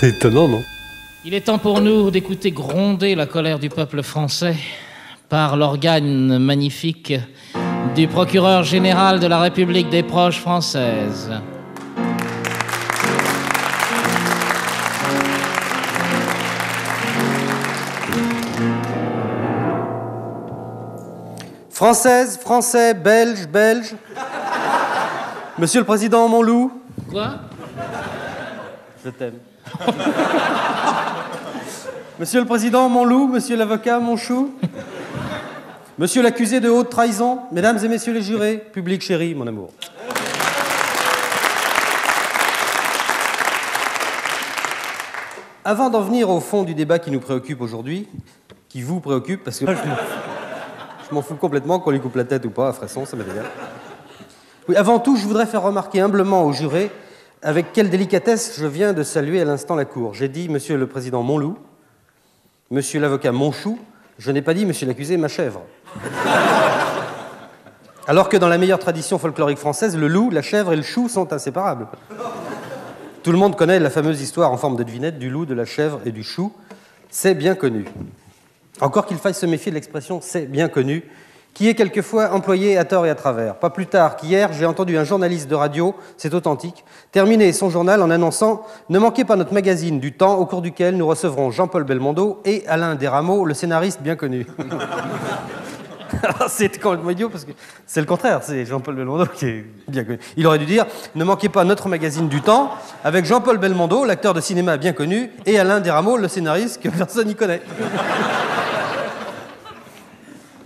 C'est étonnant, non? Il est temps pour nous d'écouter gronder la colère du peuple français par l'organe magnifique du procureur général de la République des Proches françaises. Française, Français, Belge, Belge. Monsieur le Président, mon loup. Quoi? Je t'aime. Monsieur le Président, mon loup. Monsieur l'avocat, mon chou. Monsieur l'accusé de haute trahison. Mesdames et messieurs les jurés. Public chéri, mon amour. Avant d'en venir au fond du débat qui nous préoccupe aujourd'hui, qui vous préoccupe, parce que moi, je m'en fous complètement qu'on lui coupe la tête ou pas, à Fresson, ça m'est égal. Oui, avant tout, je voudrais faire remarquer humblement aux jurés avec quelle délicatesse je viens de saluer à l'instant la Cour. J'ai dit, Monsieur le Président, mon loup, Monsieur l'avocat, mon chou, je n'ai pas dit, Monsieur l'accusé, ma chèvre. Alors que dans la meilleure tradition folklorique française, le loup, la chèvre et le chou sont inséparables. Tout le monde connaît la fameuse histoire en forme de devinette du loup, de la chèvre et du chou. C'est bien connu. Encore qu'il faille se méfier de l'expression « c'est bien connu », qui est quelquefois employée à tort et à travers. Pas plus tard qu'hier, j'ai entendu un journaliste de radio, c'est authentique, terminer son journal en annonçant « Ne manquez pas notre magazine du Temps, au cours duquel nous recevrons Jean-Paul Belmondo et Alain Desrameaux, le scénariste bien connu. » Alors, c'est complètement idiot parce que c'est le contraire, c'est Jean-Paul Belmondo qui est bien connu. Il aurait dû dire « Ne manquez pas notre magazine du Temps avec Jean-Paul Belmondo, l'acteur de cinéma bien connu, et Alain Desrameaux, le scénariste que personne n'y connaît. »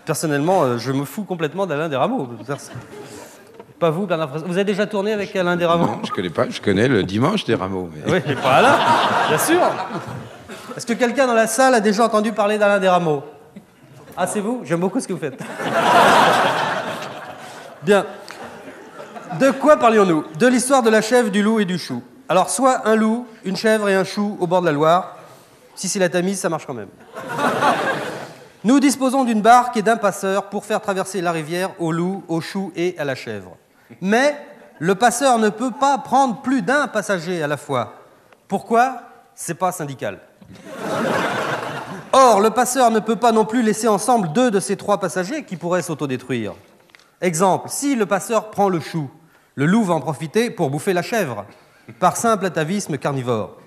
Personnellement, je me fous complètement d'Alain Desrameaux. Pas vous, Bernard Fresson. Vous avez déjà tourné avec Alain Desrameaux? Non, je connais pas. Je connais le dimanche Desrameaux. Mais... Oui, mais pas Alain, bien sûr. Est-ce que quelqu'un dans la salle a déjà entendu parler d'Alain Desrameaux? Ah, c'est vous? J'aime beaucoup ce que vous faites. Bien. De quoi parlions-nous? De l'histoire de la chèvre, du loup et du chou. Alors, soit un loup, une chèvre et un chou au bord de la Loire. Si c'est la Tamise, ça marche quand même. Nous disposons d'une barque et d'un passeur pour faire traverser la rivière au loup, au chou et à la chèvre. Mais le passeur ne peut pas prendre plus d'un passager à la fois. Pourquoi? C'est pas syndical. Or, le passeur ne peut pas non plus laisser ensemble deux de ces trois passagers qui pourraient s'autodétruire. Exemple, si le passeur prend le chou, le loup va en profiter pour bouffer la chèvre, par simple atavisme carnivore.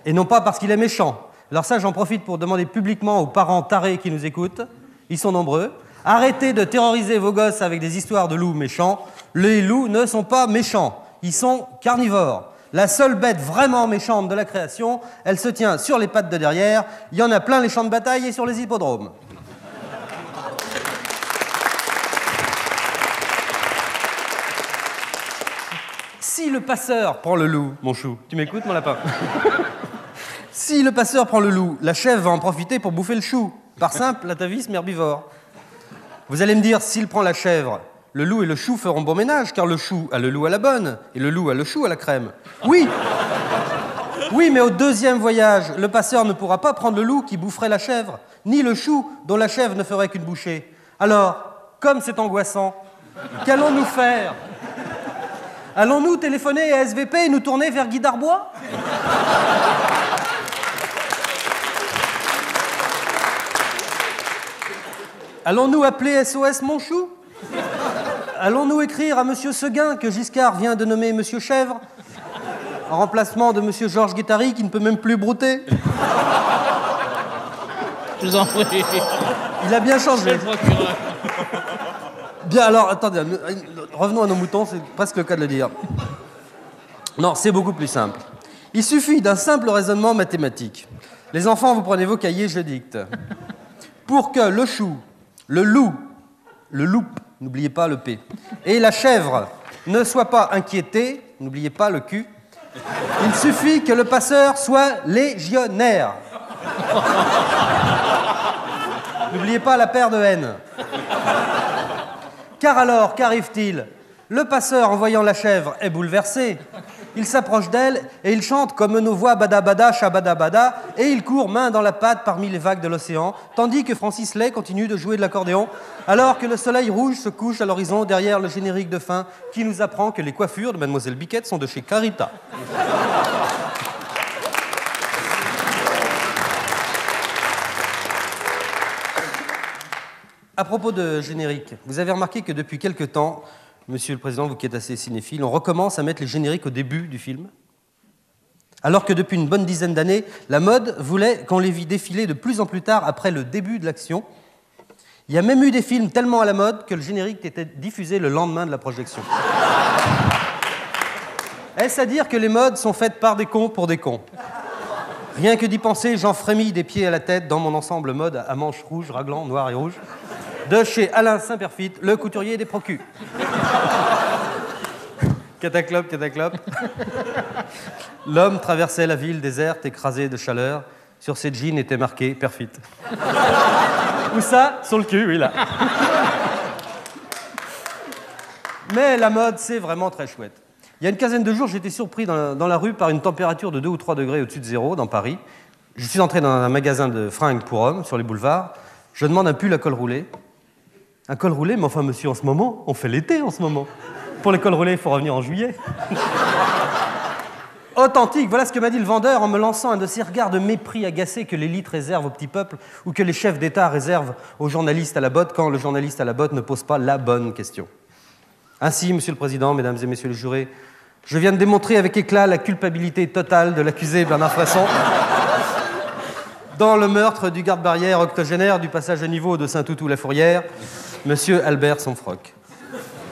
Et non pas parce qu'il est méchant. Alors ça, j'en profite pour demander publiquement aux parents tarés qui nous écoutent, ils sont nombreux, arrêtez de terroriser vos gosses avec des histoires de loups méchants. Les loups ne sont pas méchants, ils sont carnivores. La seule bête vraiment méchante de la création, elle se tient sur les pattes de derrière, il y en a plein les champs de bataille et sur les hippodromes. Si le passeur prend le loup, mon chou, tu m'écoutes mon lapin? Si le passeur prend le loup, la chèvre va en profiter pour bouffer le chou, par simple atavisme herbivore. Vous allez me dire, s'il prend la chèvre, le loup et le chou feront bon ménage, car le chou a le loup à la bonne, et le loup a le chou à la crème. Oui, oui, mais au deuxième voyage, le passeur ne pourra pas prendre le loup qui boufferait la chèvre, ni le chou dont la chèvre ne ferait qu'une bouchée. Alors, comme c'est angoissant, qu'allons-nous faire? Allons-nous téléphoner à SVP et nous tourner vers Guy Darbois? Allons-nous appeler SOS Mon Chou? Allons-nous écrire à Monsieur Seguin que Giscard vient de nommer Monsieur Chèvre en remplacement de Monsieur Georges Guettari qui ne peut même plus brouter? Je vous en prie. Il a bien changé. Monsieur le procureur. Bien, alors, attendez, revenons à nos moutons, c'est presque le cas de le dire. Non, c'est beaucoup plus simple. Il suffit d'un simple raisonnement mathématique. Les enfants, vous prenez vos cahiers, je dicte. Pour que le chou, le loup, n'oubliez pas le P, et la chèvre ne soient pas inquiétés, n'oubliez pas le Q, il suffit que le passeur soit légionnaire. N'oubliez pas la paire de N. Car alors, qu'arrive-t-il? Le passeur, en voyant la chèvre, est bouleversé. Il s'approche d'elle et il chante comme nos voix badabada, shabadabada, et il court main dans la patte parmi les vagues de l'océan, tandis que Francis Lay continue de jouer de l'accordéon, alors que le soleil rouge se couche à l'horizon derrière le générique de fin qui nous apprend que les coiffures de Mademoiselle Biquette sont de chez Carita. À propos de générique, vous avez remarqué que depuis quelque temps, Monsieur le Président, vous qui êtes assez cinéphile, on recommence à mettre les génériques au début du film. Alors que depuis une bonne dizaine d'années, la mode voulait qu'on les vit défiler de plus en plus tard après le début de l'action. Il y a même eu des films tellement à la mode que le générique était diffusé le lendemain de la projection. Est-ce à dire que les modes sont faites par des cons pour des cons? Rien que d'y penser, j'en frémis des pieds à la tête dans mon ensemble mode à manches rouges, raglan, noir et rouge, de chez Alain Saint-Perfit, le couturier des procus. Cataclope, cataclope. L'homme traversait la ville déserte, écrasé de chaleur. Sur ses jeans était marqué « Perfit ». Où ça? Sur le cul, oui, là. Mais la mode, c'est vraiment très chouette. Il y a une quinzaine de jours, j'ai été surpris dans la rue par une température de 2 ou 3 degrés au-dessus de zéro dans Paris. Je suis entré dans un magasin de fringues pour hommes sur les boulevards. Je demande un pull à col roulé. Un col roulé? Mais enfin, monsieur, en ce moment, on fait l'été en ce moment. Pour les cols roulés, il faut revenir en juillet. Authentique, voilà ce que m'a dit le vendeur en me lançant un de ces regards de mépris agacé que l'élite réserve au petit peuple ou que les chefs d'État réservent aux journalistes à la botte quand le journaliste à la botte ne pose pas la bonne question. Ainsi, Monsieur le Président, Mesdames et Messieurs les jurés, je viens de démontrer avec éclat la culpabilité totale de l'accusé Bernard Frasson dans le meurtre du garde-barrière octogénaire du passage à niveau de Saint-Toutou-la-Fourrière, Monsieur Albert Sonfroc.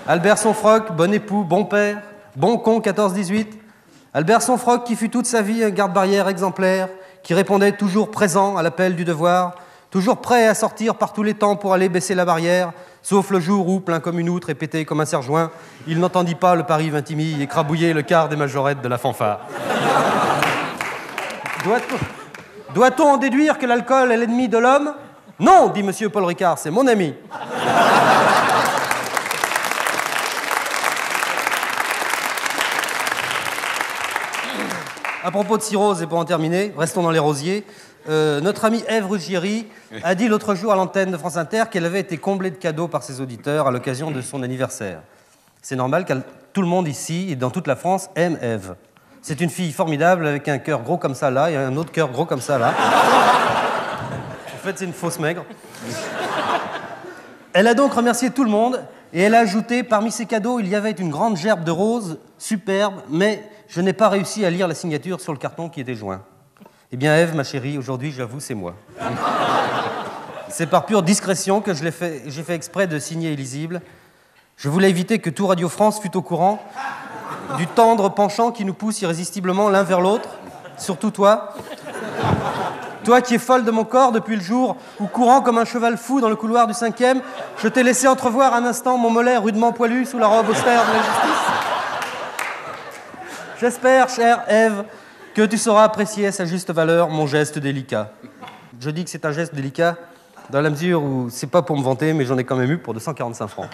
Albert Sonfroc, bon époux, bon père, bon con 14-18. Albert Sonfroc qui fut toute sa vie un garde-barrière exemplaire, qui répondait toujours présent à l'appel du devoir, toujours prêt à sortir par tous les temps pour aller baisser la barrière, sauf le jour où, plein comme une outre et pété comme un serre-joint, il n'entendit pas le Paris 20 et écrabouiller le quart des majorettes de la fanfare. Doit-on en déduire que l'alcool est l'ennemi de l'homme? Non, dit Monsieur Paul Ricard, c'est mon ami. À propos de cirrhose, et pour en terminer, restons dans les rosiers, notre amie Ève Ruggieri a dit l'autre jour à l'antenne de France Inter qu'elle avait été comblée de cadeaux par ses auditeurs à l'occasion de son anniversaire. C'est normal car tout le monde ici et dans toute la France aime Ève. C'est une fille formidable avec un cœur gros comme ça là et un autre cœur gros comme ça là. En fait, c'est une fausse maigre. Elle a donc remercié tout le monde et elle a ajouté, parmi ses cadeaux, il y avait une grande gerbe de roses, superbe, mais je n'ai pas réussi à lire la signature sur le carton qui était joint. Eh bien, Ève, ma chérie, aujourd'hui, j'avoue, c'est moi. C'est par pure discrétion que j'ai fait exprès de signer illisible. Je voulais éviter que tout Radio France fût au courant du tendre penchant qui nous pousse irrésistiblement l'un vers l'autre, surtout toi. Toi qui es folle de mon corps depuis le jour où, courant comme un cheval fou dans le couloir du 5e, je t'ai laissé entrevoir un instant mon mollet rudement poilu sous la robe austère de la justice. J'espère, chère Ève, que tu sauras apprécier à sa juste valeur mon geste délicat. Je dis que c'est un geste délicat dans la mesure où c'est pas pour me vanter, mais j'en ai quand même eu pour 245 francs.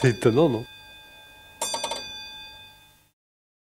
C'est étonnant, non?